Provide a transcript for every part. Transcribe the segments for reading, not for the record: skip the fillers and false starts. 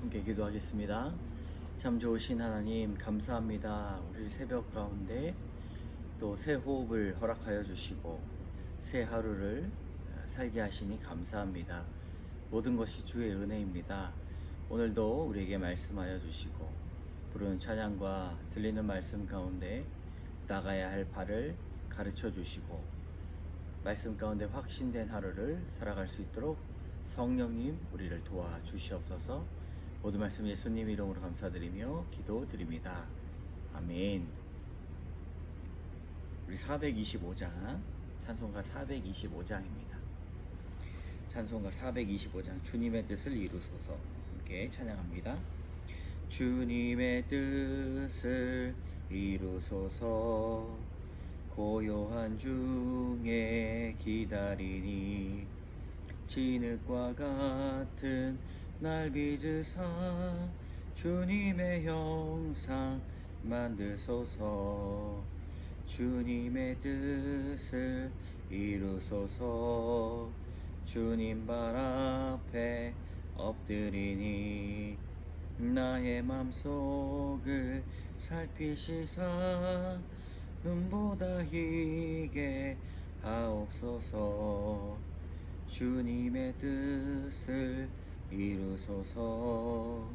함께 기도하겠습니다. 참 좋으신 하나님 감사합니다. 우리 새벽 가운데 또 새 호흡을 허락하여 주시고 새 하루를 살게 하시니 감사합니다. 모든 것이 주의 은혜입니다. 오늘도 우리에게 말씀하여 주시고 부르는 찬양과 들리는 말씀 가운데 나가야 할 바를 가르쳐 주시고 말씀 가운데 확신된 하루를 살아갈 수 있도록 성령님 우리를 도와주시옵소서. 모든 말씀 예수님 이름으로 감사드리며 기도드립니다. 아멘. 우리 425장 찬송가 425장입니다. 찬송가 425장 주님의 뜻을 이루소서 함께 찬양합니다. 주님의 뜻을 이루소서 고요한 중에 기다리니 진흙과 같은 날 빚으사 주님의 형상 만드소서 주님의 뜻을 이루소서 주님 발 앞에 엎드리니 나의 맘속을 살피시사 눈보다 희게 하옵소서 주님의 뜻을 이루소서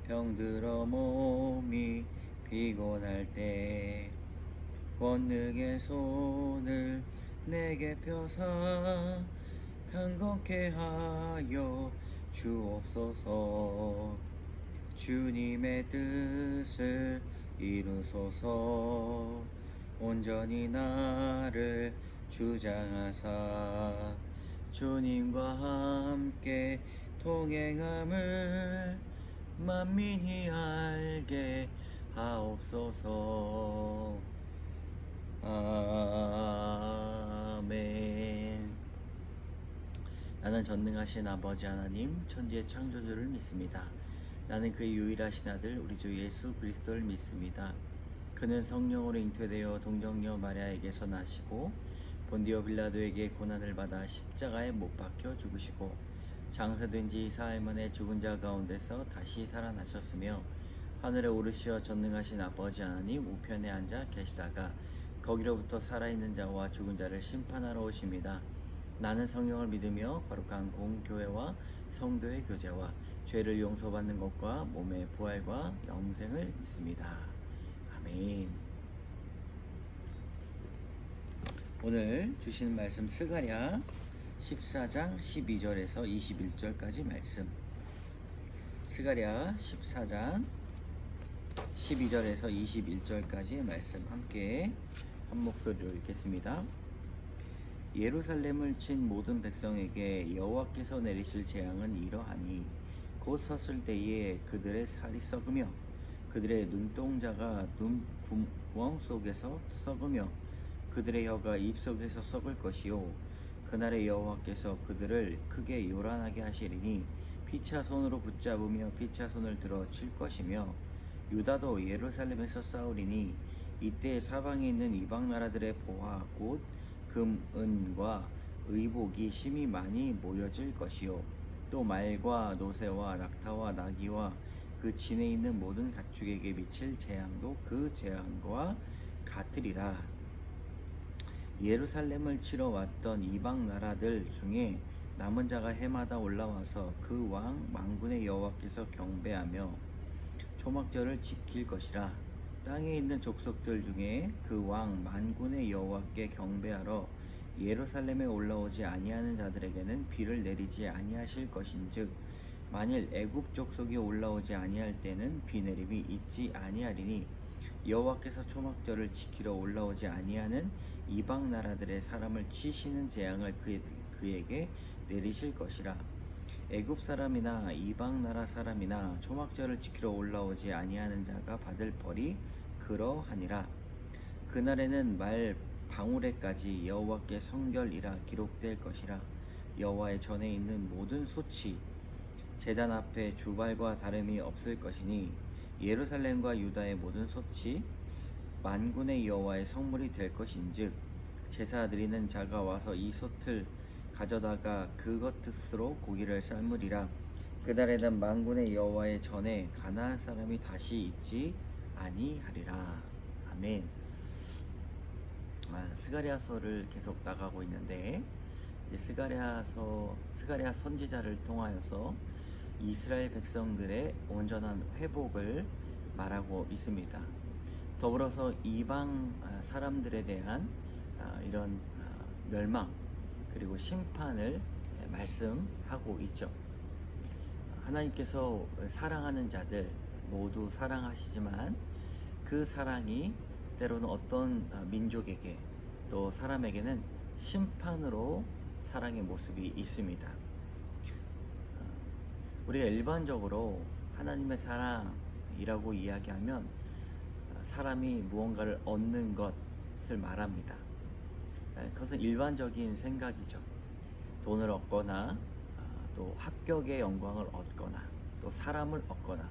병들어 몸이 피곤할 때 권능의 손을 내게 펴사 강건케 하여 주옵소서 주님의 뜻을 이루소서 온전히 나를 주장하사 주님과 함께 동행함을 만민이 알게 하옵소서. 아멘. 나는 전능하신 아버지 하나님 천지의 창조주를 믿습니다. 나는 그의 유일하신 아들 우리 주 예수 그리스도를 믿습니다. 그는 성령으로 잉태되어 동정녀 마리아에게서 나시고 본디오 빌라도에게 고난을 받아 십자가에 못 박혀 죽으시고 장사된 지 사흘 만에 죽은 자 가운데서 다시 살아나셨으며 하늘에 오르시어 전능하신 아버지 하나님 우편에 앉아 계시다가 거기로부터 살아있는 자와 죽은 자를 심판하러 오십니다. 나는 성령을 믿으며 거룩한 공교회와 성도의 교제와 죄를 용서받는 것과 몸의 부활과 영생을 믿습니다. 아멘. 오늘 주시는 말씀 스가랴 14장 12절에서 21절까지 말씀. 스가랴 14장 12절에서 21절까지의 말씀 함께 한 목소리로 읽겠습니다. 예루살렘을 친 모든 백성에게 여호와께서 내리실 재앙은 이러하니 곧 섰을 때에 그들의 살이 썩으며 그들의 눈동자가 눈 구멍 속에서 썩으며 그들의 혀가 입속에서 썩을 것이요 그날에 여호와께서 그들을 크게 요란하게 하시리니 피차 손으로 붙잡으며 피차 손을 들어 칠 것이며 유다도 예루살렘에서 싸우리니 이때 사방에 있는 이방 나라들의 보화 곧 금, 은과 의복이 심히 많이 모여질 것이요 또 말과 노새와 낙타와 나귀와 그 진에 있는 모든 가축에게 미칠 재앙도 그 재앙과 같으리라. 예루살렘을 치러 왔던 이방 나라들 중에 남은 자가 해마다 올라와서 그 왕 만군의 여호와께서 경배하며 초막절을 지킬 것이라. 땅에 있는 족속들 중에 그 왕 만군의 여호와께 경배하러 예루살렘에 올라오지 아니하는 자들에게는 비를 내리지 아니하실 것인즉 만일 애굽 족속이 올라오지 아니할 때는 비 내림이 있지 아니하리니 여호와께서 초막절을 지키러 올라오지 아니하는 이방 나라들의 사람을 치시는 재앙을 그에게 내리실 것이라. 애굽 사람이나 이방 나라 사람이나 초막절을 지키러 올라오지 아니하는 자가 받을 벌이 그러하니라. 그날에는 말 방울에까지 여호와께 성결이라 기록될 것이라. 여호와의 전에 있는 모든 소치 제단 앞에 주발과 다름이 없을 것이니 예루살렘과 유다의 모든 소치 만군의 여호와의 성물이 될 것인즉 제사 드리는 자가 와서 이 솥을 가져다가 그것 뜻으로 고기를 삶으리라. 그날에는 만군의 여호와의 전에 가나안 사람이 다시 있지 아니하리라. 아멘. 스가랴서를 계속 나가고 있는데, 이제 스가랴 선지자를 통하여서 이스라엘 백성들의 온전한 회복을 말하고 있습니다. 더불어서 이방 사람들에 대한 이런 멸망 그리고 심판을 말씀하고 있죠. 하나님께서 사랑하는 자들 모두 사랑하시지만 그 사랑이 때로는 어떤 민족에게 또 사람에게는 심판으로 사랑의 모습이 있습니다. 우리가 일반적으로 하나님의 사랑이라고 이야기하면 사람이 무언가를 얻는 것을 말합니다. 그것은 일반적인 생각이죠. 돈을 얻거나 또 합격의 영광을 얻거나 또 사람을 얻거나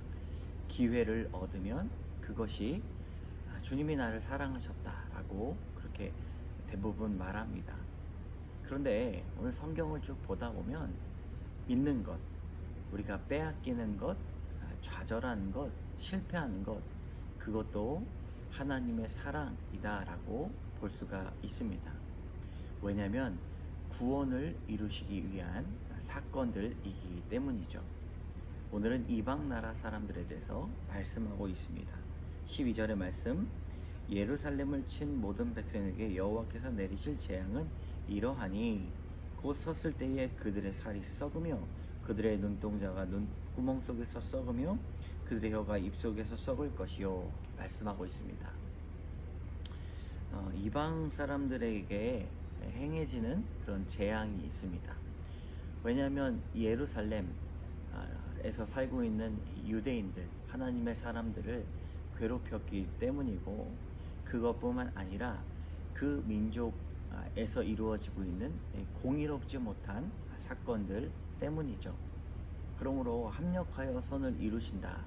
기회를 얻으면 그것이 주님이 나를 사랑하셨다라고 그렇게 대부분 말합니다. 그런데 오늘 성경을 쭉 보다 보면 믿는 것, 우리가 빼앗기는 것, 좌절하는 것, 실패하는 것, 그것도 하나님의 사랑이다라고 볼 수가 있습니다. 왜냐하면 구원을 이루시기 위한 사건들이기 때문이죠. 오늘은 이방 나라 사람들에 대해서 말씀하고 있습니다. 12절의 말씀, 예루살렘을 친 모든 백성에게 여호와께서 내리실 재앙은 이러하니 곧 섰을 때에 그들의 살이 썩으며 그들의 눈동자가 눈구멍 속에서 썩으며 그들의 혀가 입 속에서 썩을 것이요, 말씀하고 있습니다. 이방 사람들에게 행해지는 그런 재앙이 있습니다. 왜냐하면 예루살렘에서 살고 있는 유대인들, 하나님의 사람들을 괴롭혔기 때문이고, 그것뿐만 아니라 그 민족에서 이루어지고 있는 공의롭지 못한 사건들 때문이죠. 그러므로 합력하여 선을 이루신다,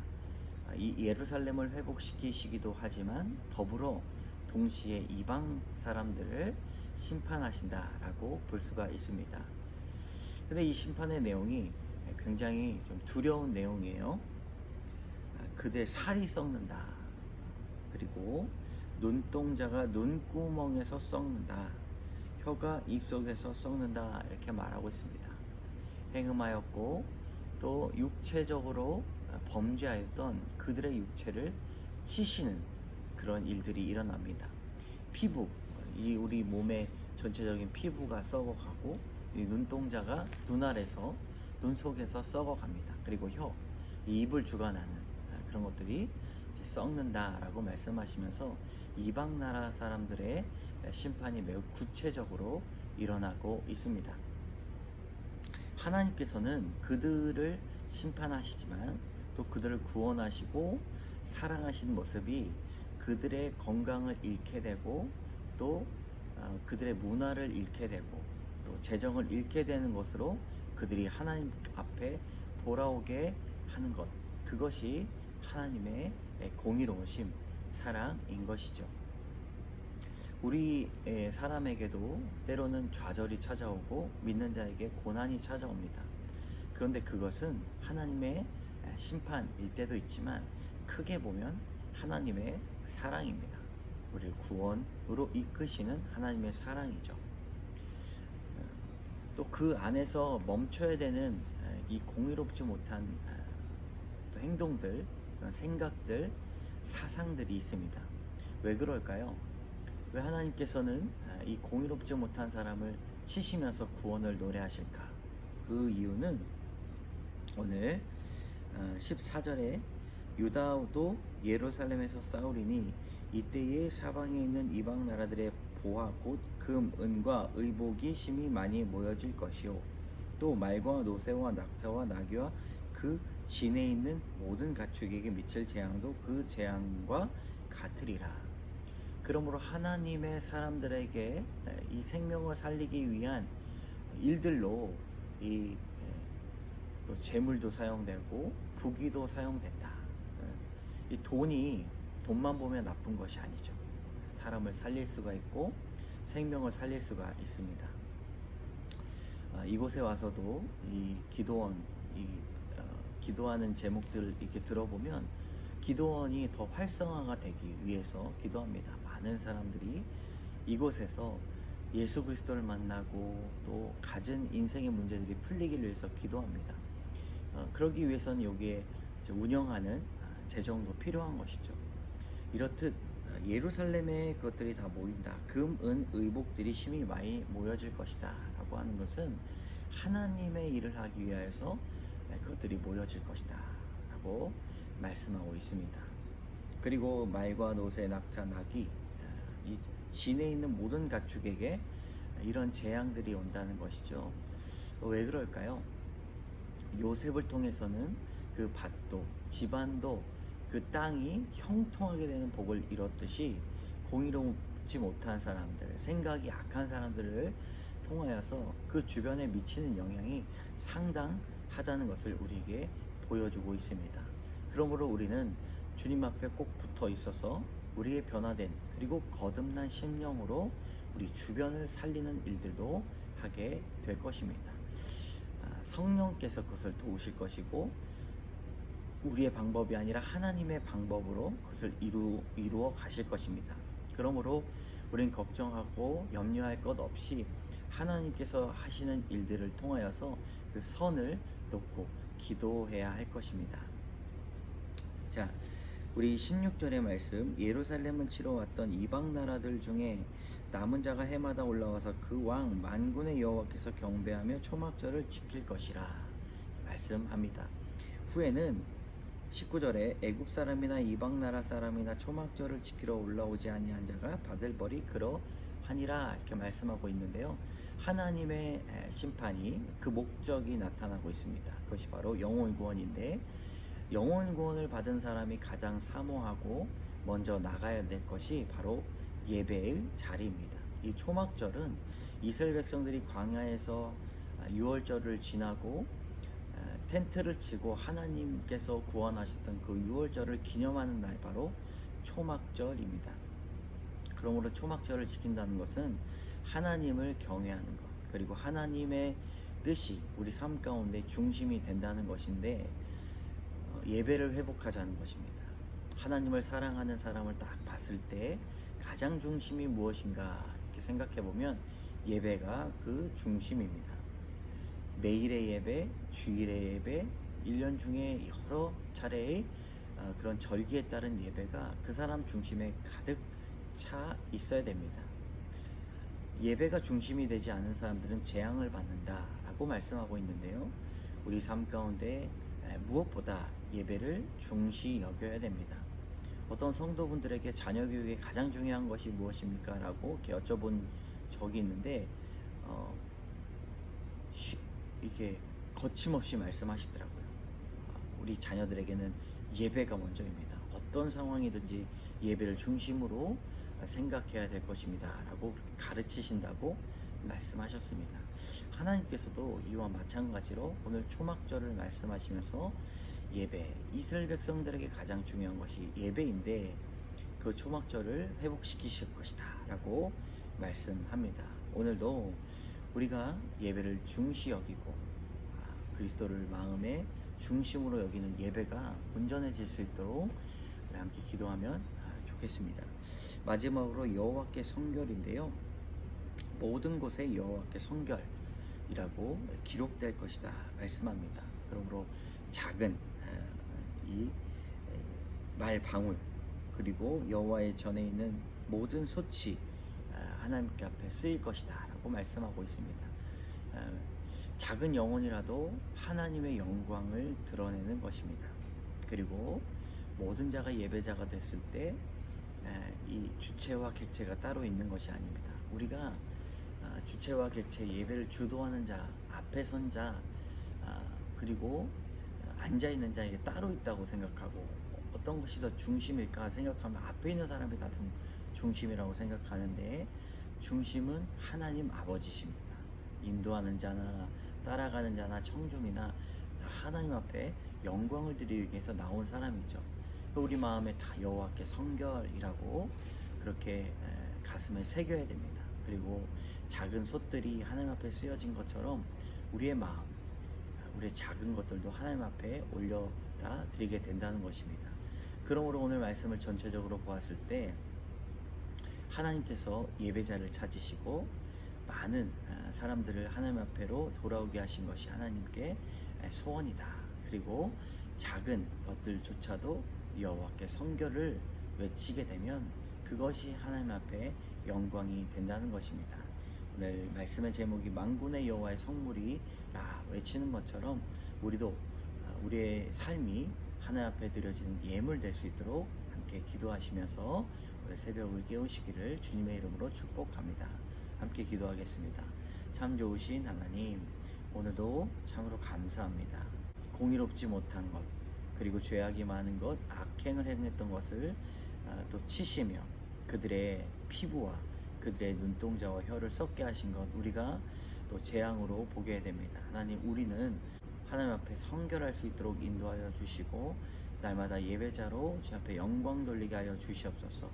이 예루살렘을 회복시키시기도 하지만 더불어 동시에 이방 사람들을 심판하신다라고 볼 수가 있습니다. 근데 이 심판의 내용이 굉장히 좀 두려운 내용이에요. 그들의 살이 썩는다, 그리고 눈동자가 눈구멍에서 썩는다, 혀가 입속에서 썩는다, 이렇게 말하고 있습니다. 행음하였고 또 육체적으로 범죄하였던 그들의 육체를 치시는 그런 일들이 일어납니다. 피부, 이 우리 몸의 전체적인 피부가 썩어가고, 이 눈동자가 눈 아래서 눈 속에서 썩어갑니다. 그리고 혀, 이 입을 주관하는 그런 것들이 이제 썩는다라고 말씀하시면서 이방 나라 사람들의 심판이 매우 구체적으로 일어나고 있습니다. 하나님께서는 그들을 심판하시지만 또 그들을 구원하시고 사랑하신 모습이 그들의 건강을 잃게 되고 또 그들의 문화를 잃게 되고 또 재정을 잃게 되는 것으로 그들이 하나님 앞에 돌아오게 하는 것, 그것이 하나님의 공의로우심, 사랑인 것이죠. 우리 사람에게도 때로는 좌절이 찾아오고 믿는 자에게 고난이 찾아옵니다. 그런데 그것은 하나님의 심판일 때도 있지만 크게 보면 하나님의 사랑입니다. 우리를 구원으로 이끄시는 하나님의 사랑이죠. 또 그 안에서 멈춰야 되는 이 공의롭지 못한 또 행동들, 생각들, 사상들이 있습니다. 왜 그럴까요? 왜 하나님께서는 이 공의롭지 못한 사람을 치시면서 구원을 노래하실까? 그 이유는 오늘 14절에 유다도 예루살렘에서 싸우리니 이때에 사방에 있는 이방 나라들의 보화 곧 금, 은과 의복이 심히 많이 모여질 것이요 또 말과 노새와 낙타와 나귀와 그 진에 있는 모든 가축에게 미칠 재앙도 그 재앙과 같으리라. 그러므로 하나님의 사람들에게 이 생명을 살리기 위한 일들로 또 재물도 사용되고 부귀도 사용된다. 이 돈만 보면 나쁜 것이 아니죠. 사람을 살릴 수가 있고 생명을 살릴 수가 있습니다. 이곳에 와서도 이 기도원, 이 기도하는 제목들을 이렇게 들어보면 기도원이 더 활성화가 되기 위해서 기도합니다. 많은 사람들이 이곳에서 예수 그리스도를 만나고 또 가진 인생의 문제들이 풀리기를 위해서 기도합니다. 그러기 위해서는 여기에 운영하는 재정도 필요한 것이죠. 이렇듯 예루살렘에 그것들이 다 모인다. 금, 은, 의복들이 심히 많이 모여질 것이다 라고 하는 것은 하나님의 일을 하기 위하여서 그것들이 모여질 것이다 라고 말씀하고 있습니다. 그리고 말과 노새, 낙타, 낙이 이 진에 있는 모든 가축에게 이런 재앙들이 온다는 것이죠. 왜 그럴까요? 요셉을 통해서는 그 밭도 집안도 그 땅이 형통하게 되는 복을 이뤘듯이 공의롭지 못한 사람들, 생각이 악한 사람들을 통하여서 그 주변에 미치는 영향이 상당하다는 것을 우리에게 보여주고 있습니다. 그러므로 우리는 주님 앞에 꼭 붙어 있어서 우리의 변화된 그리고 거듭난 심령으로 우리 주변을 살리는 일들도 하게 될 것입니다. 성령께서 그것을 도우실 것이고 우리의 방법이 아니라 하나님의 방법으로 그것을 이루어 가실 것입니다. 그러므로 우리는 걱정하고 염려할 것 없이 하나님께서 하시는 일들을 통하여서 그 선을 놓고 기도해야 할 것입니다. 자, 우리 16절의 말씀, 예루살렘을 치러 왔던 이방 나라들 중에 남은 자가 해마다 올라와서 그 왕 만군의 여호와께서 경배하며 초막절을 지킬 것이라 말씀합니다. 후에는 19절에 애굽 사람이나 이방 나라 사람이나 초막절을 지키러 올라오지 아니한 자가 받을 벌이 그러하니라 이렇게 말씀하고 있는데요. 하나님의 심판이 그 목적이 나타나고 있습니다. 그것이 바로 영혼 구원인데 영혼 구원을 받은 사람이 가장 사모하고 먼저 나가야 될 것이 바로 예배의 자리입니다. 이 초막절은 이스라엘 백성들이 광야에서 유월절을 지나고 텐트를 치고 하나님께서 구원하셨던 그 유월절을 기념하는 날 바로 초막절입니다. 그러므로 초막절을 지킨다는 것은 하나님을 경외하는 것 그리고 하나님의 뜻이 우리 삶 가운데 중심이 된다는 것인데 예배를 회복하자는 것입니다. 하나님을 사랑하는 사람을 딱 봤을 때 가장 중심이 무엇인가 이렇게 생각해 보면 예배가 그 중심입니다. 매일의 예배, 주일의 예배, 1년 중에 여러 차례의 그런 절기에 따른 예배가 그 사람 중심에 가득 차 있어야 됩니다. 예배가 중심이 되지 않은 사람들은 재앙을 받는다라고 말씀하고 있는데요. 우리 삶 가운데 무엇보다 예배를 중시 여겨야 됩니다. 어떤 성도분들에게 자녀 교육에 가장 중요한 것이 무엇입니까? 라고 이렇게 여쭤본 적이 있는데 이게 거침없이 말씀하시더라고요. 우리 자녀들에게는 예배가 먼저입니다. 어떤 상황이든지 예배를 중심으로 생각해야 될 것입니다. 라고 가르치신다고 말씀하셨습니다. 하나님께서도 이와 마찬가지로 오늘 초막절을 말씀하시면서 예배, 이스라엘 백성들에게 가장 중요한 것이 예배인데 그 초막절을 회복시키실 것이다 라고 말씀합니다. 오늘도 우리가 예배를 중시 여기고 그리스도를 마음의 중심으로 여기는 예배가 온전해질 수 있도록 함께 기도하면 좋겠습니다. 마지막으로 여호와께 성결인데요. 모든 곳에 여호와께 성결이라고 기록될 것이다 말씀합니다. 그러므로 작은 이 말방울 그리고 여호와의 전에 있는 모든 소치 하나님께 앞에 쓰일 것이다 라고 말씀하고 있습니다. 작은 영혼이라도 하나님의 영광을 드러내는 것입니다. 그리고 모든 자가 예배자가 됐을 때 이 주체와 객체가 따로 있는 것이 아닙니다. 우리가 주체와 객체 예배를 주도하는 자, 앞에 선 자, 그리고 앉아 있는 자에게 따로 있다고 생각하고 어떤 것이 더 중심일까 생각하면 앞에 있는 사람이 다 중심이라고 생각하는데 중심은 하나님 아버지십니다. 인도하는 자나 따라가는 자나 청중이나 다 하나님 앞에 영광을 드리기 위해서 나온 사람이죠. 우리 마음에 다 여호와께 성결이라고 그렇게 가슴에 새겨야 됩니다. 그리고 작은 솥들이 하나님 앞에 쓰여진 것처럼 우리의 마음, 우리의 작은 것들도 하나님 앞에 올려다 드리게 된다는 것입니다. 그러므로 오늘 말씀을 전체적으로 보았을 때 하나님께서 예배자를 찾으시고 많은 사람들을 하나님 앞에로 돌아오게 하신 것이 하나님께 소원이다. 그리고 작은 것들조차도 여호와께 성결을 외치게 되면 그것이 하나님 앞에 영광이 된다는 것입니다. 오늘 말씀의 제목이 만군의 여호와의 성물이라 외치는 것처럼 우리도 우리의 삶이 하나님 앞에 드려지는 예물 될 수 있도록 함께 기도하시면서 오늘 새벽을 깨우시기를 주님의 이름으로 축복합니다. 함께 기도하겠습니다. 참 좋으신 하나님, 오늘도 참으로 감사합니다. 공의롭지 못한 것, 그리고 죄악이 많은 것, 악행을 행했던 것을 또 치시며 그들의 피부와 그들의 눈동자와 혀를 썩게 하신 것 우리가 또 재앙으로 보게 됩니다. 하나님, 우리는 하나님 앞에 성결할 수 있도록 인도하여 주시고 날마다 예배자로 주 앞에 영광 돌리게 하여 주시옵소서.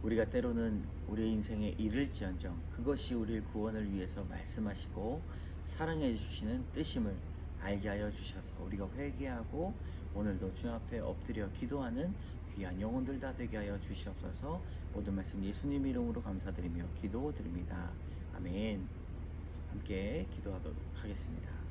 우리가 때로는 우리의 인생에 이를지언정 그것이 우리의 구원을 위해서 말씀하시고 사랑해 주시는 뜻임을 알게 하여 주셔서 우리가 회개하고 오늘도 주 앞에 엎드려 기도하는 귀한 영혼들 다 되게 하여 주시옵소서. 모든 말씀 예수님 이름으로 감사드리며 기도드립니다. 아멘. 함께 기도하도록 하겠습니다.